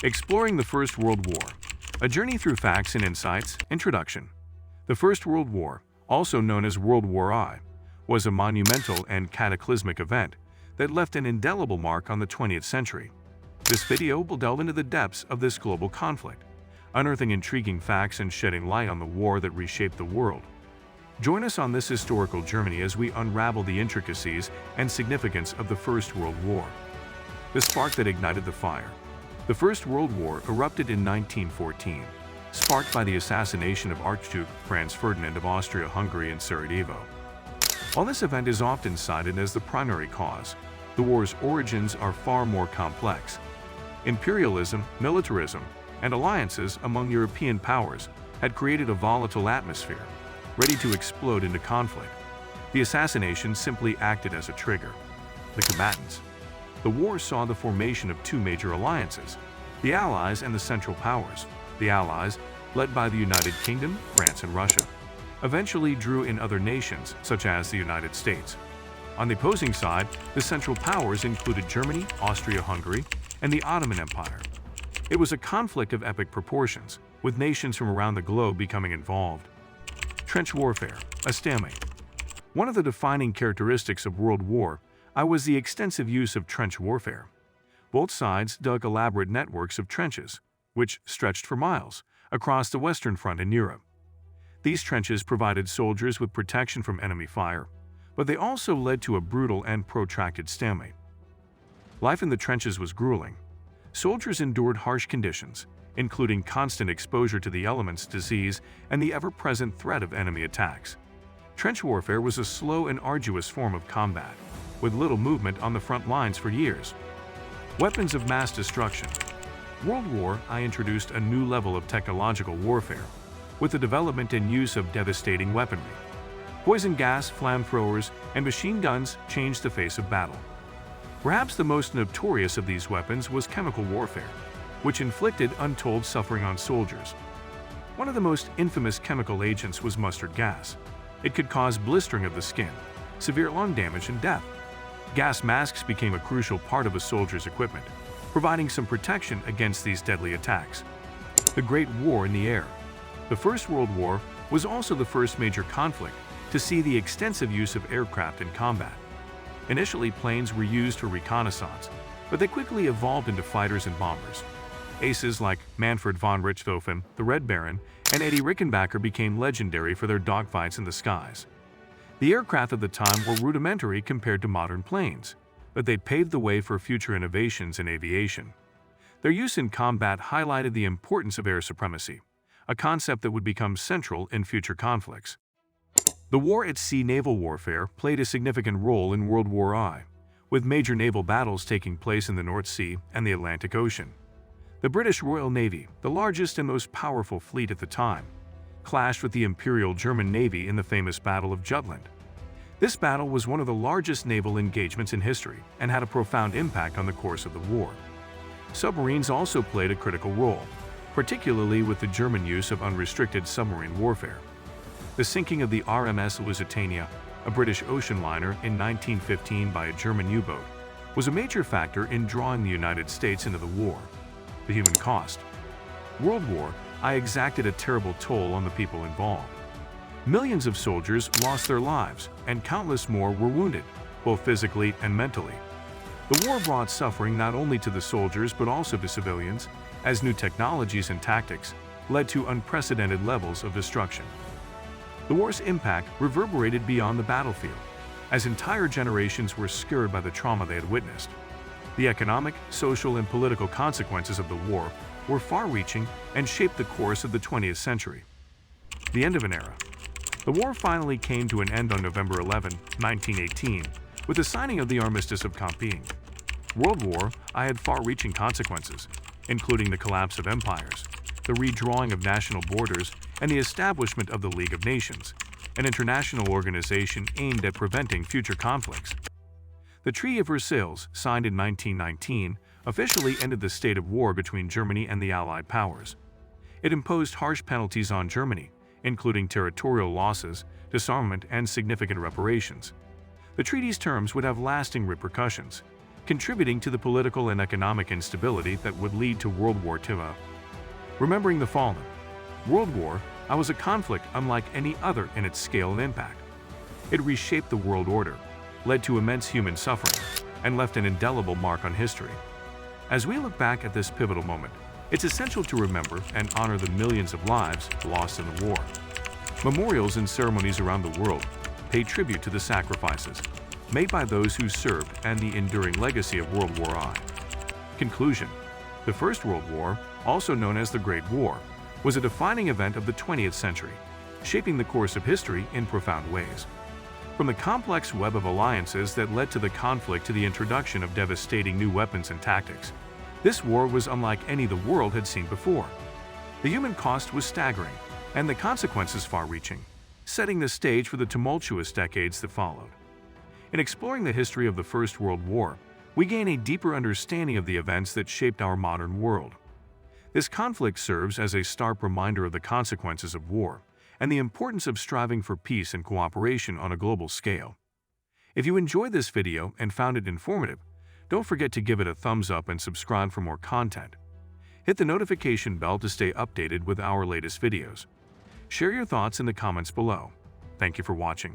Exploring the First World War, a journey through facts and insights. Introduction. The First World War, also known as World War I, was a monumental and cataclysmic event that left an indelible mark on the 20th century. This video will delve into the depths of this global conflict, unearthing intriguing facts and shedding light on the war that reshaped the world. Join us on this historical journey as we unravel the intricacies and significance of the First World War. The spark that ignited the fire. The First World War erupted in 1914, sparked by the assassination of Archduke Franz Ferdinand of Austria-Hungary in Sarajevo. While this event is often cited as the primary cause, the war's origins are far more complex. Imperialism, militarism, and alliances among European powers had created a volatile atmosphere, ready to explode into conflict. The assassination simply acted as a trigger. The combatants. The war saw the formation of two major alliances, the Allies and the Central Powers. The Allies, led by the United Kingdom, France, and Russia, eventually drew in other nations, such as the United States. On the opposing side, the Central Powers included Germany, Austria-Hungary, and the Ottoman Empire. It was a conflict of epic proportions, with nations from around the globe becoming involved. Trench warfare, a stalemate. One of the defining characteristics of World War I was the extensive use of trench warfare. Both sides dug elaborate networks of trenches, which stretched for miles, across the Western Front in Europe. These trenches provided soldiers with protection from enemy fire, but they also led to a brutal and protracted stalemate. Life in the trenches was grueling. Soldiers endured harsh conditions, including constant exposure to the elements, disease, and the ever-present threat of enemy attacks. Trench warfare was a slow and arduous form of combat, with little movement on the front lines for years. Weapons of mass destruction. World War I introduced a new level of technological warfare, with the development and use of devastating weaponry. Poison gas, flamethrowers, and machine guns changed the face of battle. Perhaps the most notorious of these weapons was chemical warfare, which inflicted untold suffering on soldiers. One of the most infamous chemical agents was mustard gas. It could cause blistering of the skin, severe lung damage, and death. Gas masks became a crucial part of a soldier's equipment, providing some protection against these deadly attacks. The Great War in the Air. The First World War was also the first major conflict to see the extensive use of aircraft in combat. Initially, planes were used for reconnaissance, but they quickly evolved into fighters and bombers. Aces like Manfred von Richthofen, the Red Baron, and Eddie Rickenbacker became legendary for their dogfights in the skies. The aircraft of the time were rudimentary compared to modern planes, but they paved the way for future innovations in aviation. Their use in combat highlighted the importance of air supremacy, a concept that would become central in future conflicts. The war at sea. Naval warfare played a significant role in World War I, with major naval battles taking place in the North Sea and the Atlantic Ocean. The British Royal Navy, the largest and most powerful fleet at the time, clashed with the Imperial German Navy in the famous Battle of Jutland. This battle was one of the largest naval engagements in history and had a profound impact on the course of the war. Submarines also played a critical role, particularly with the German use of unrestricted submarine warfare. The sinking of the RMS Lusitania, a British ocean liner, in 1915 by a German U-boat, was a major factor in drawing the United States into the war. The human cost. World War I exacted a terrible toll on the people involved. Millions of soldiers lost their lives, and countless more were wounded, both physically and mentally. The war brought suffering not only to the soldiers but also to civilians, as new technologies and tactics led to unprecedented levels of destruction. The war's impact reverberated beyond the battlefield, as entire generations were scarred by the trauma they had witnessed. The economic, social, and political consequences of the war were far-reaching and shaped the course of the 20th century. The end of an era. The war finally came to an end on November 11, 1918, with the signing of the Armistice of Compiègne. World War I had far-reaching consequences, including the collapse of empires, the redrawing of national borders, and the establishment of the League of Nations, an international organization aimed at preventing future conflicts. The Treaty of Versailles, signed in 1919, officially ended the state of war between Germany and the Allied powers. It imposed harsh penalties on Germany, including territorial losses, disarmament, and significant reparations. The treaty's terms would have lasting repercussions, contributing to the political and economic instability that would lead to World War II. Remembering the fallen, World War I was a conflict unlike any other in its scale and impact. It reshaped the world order, led to immense human suffering, and left an indelible mark on history. As we look back at this pivotal moment, it's essential to remember and honor the millions of lives lost in the war. Memorials and ceremonies around the world pay tribute to the sacrifices made by those who served and the enduring legacy of World War I. Conclusion: the First World War, also known as the Great War, was a defining event of the 20th century, shaping the course of history in profound ways. From the complex web of alliances that led to the conflict to the introduction of devastating new weapons and tactics, this war was unlike any the world had seen before. The human cost was staggering, and the consequences far-reaching, setting the stage for the tumultuous decades that followed. In exploring the history of the First World War, we gain a deeper understanding of the events that shaped our modern world. This conflict serves as a stark reminder of the consequences of war and the importance of striving for peace and cooperation on a global scale. If you enjoyed this video and found it informative, don't forget to give it a thumbs up and subscribe for more content. Hit the notification bell to stay updated with our latest videos. Share your thoughts in the comments below. Thank you for watching.